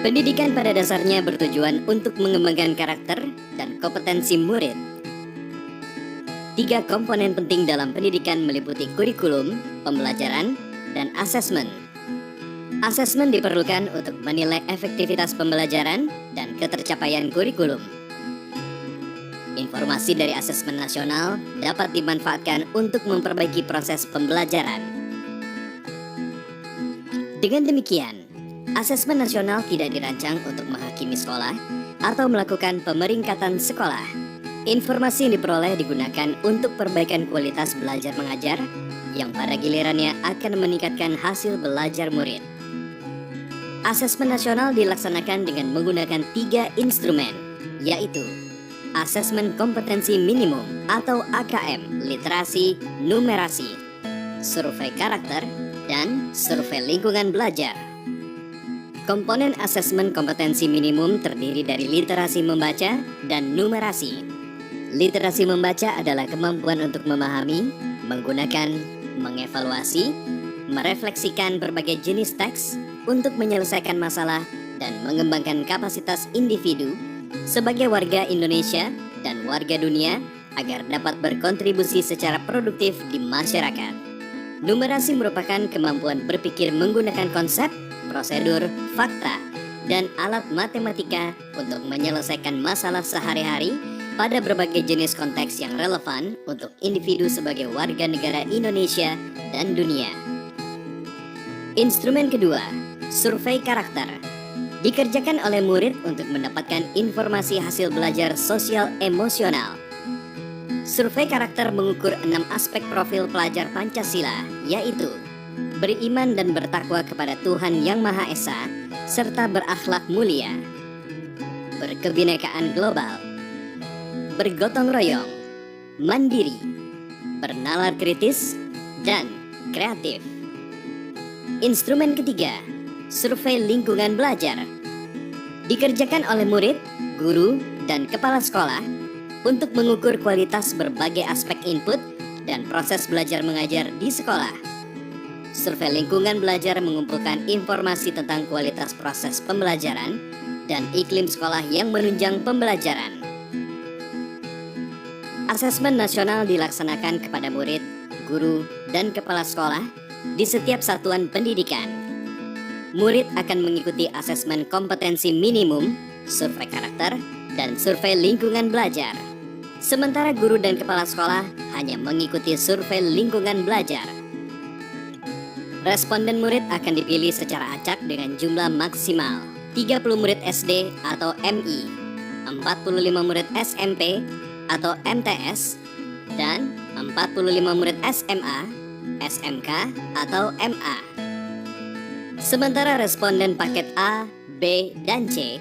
Pendidikan pada dasarnya bertujuan untuk mengembangkan karakter dan kompetensi murid. 3 komponen penting dalam pendidikan meliputi kurikulum, pembelajaran, dan asesmen. Asesmen diperlukan untuk menilai efektivitas pembelajaran dan ketercapaian kurikulum. Informasi dari asesmen nasional dapat dimanfaatkan untuk memperbaiki proses pembelajaran. Dengan demikian, asesmen nasional tidak dirancang untuk menghakimi sekolah atau melakukan pemeringkatan sekolah. Informasi yang diperoleh digunakan untuk perbaikan kualitas belajar mengajar yang pada gilirannya akan meningkatkan hasil belajar murid. Asesmen nasional dilaksanakan dengan menggunakan 3 instrumen, yaitu Asesmen Kompetensi Minimum atau AKM, Literasi, Numerasi, Survei Karakter, dan Survei Lingkungan Belajar. Komponen asesmen kompetensi minimum terdiri dari literasi membaca dan numerasi. Literasi membaca adalah kemampuan untuk memahami, menggunakan, mengevaluasi, merefleksikan berbagai jenis teks untuk menyelesaikan masalah dan mengembangkan kapasitas individu sebagai warga Indonesia dan warga dunia agar dapat berkontribusi secara produktif di masyarakat. Numerasi merupakan kemampuan berpikir menggunakan konsep, prosedur, fakta, dan alat matematika untuk menyelesaikan masalah sehari-hari pada berbagai jenis konteks yang relevan untuk individu sebagai warga negara Indonesia dan dunia. Instrumen kedua, survei karakter, dikerjakan oleh murid untuk mendapatkan informasi hasil belajar sosial emosional. Survei karakter mengukur 6 aspek profil pelajar Pancasila, yaitu beriman dan bertakwa kepada Tuhan Yang Maha Esa, serta berakhlak mulia, berkebinekaan global, bergotong royong, mandiri, bernalar kritis, dan kreatif. Instrumen ketiga, survei lingkungan belajar, dikerjakan oleh murid, guru, dan kepala sekolah untuk mengukur kualitas berbagai aspek input dan proses belajar mengajar di sekolah. Survei lingkungan belajar mengumpulkan informasi tentang kualitas proses pembelajaran dan iklim sekolah yang menunjang pembelajaran. Asesmen nasional dilaksanakan kepada murid, guru, dan kepala sekolah di setiap satuan pendidikan. Murid akan mengikuti asesmen kompetensi minimum, survei karakter, dan survei lingkungan belajar. Sementara guru dan kepala sekolah hanya mengikuti survei lingkungan belajar. Responden murid akan dipilih secara acak dengan jumlah maksimal 30 murid SD atau MI, 45 murid SMP atau MTS, dan 45 murid SMA, SMK atau MA. Sementara responden paket A, B, dan C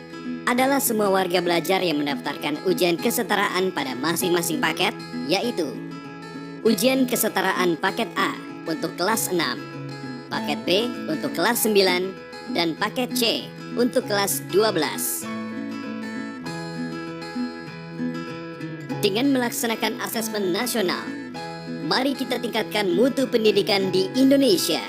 adalah semua warga belajar yang mendaftarkan ujian kesetaraan pada masing-masing paket, yaitu ujian kesetaraan paket A untuk kelas 6, paket B untuk kelas 9, dan paket C untuk kelas 12. Dengan melaksanakan asesmen nasional, mari kita tingkatkan mutu pendidikan di Indonesia.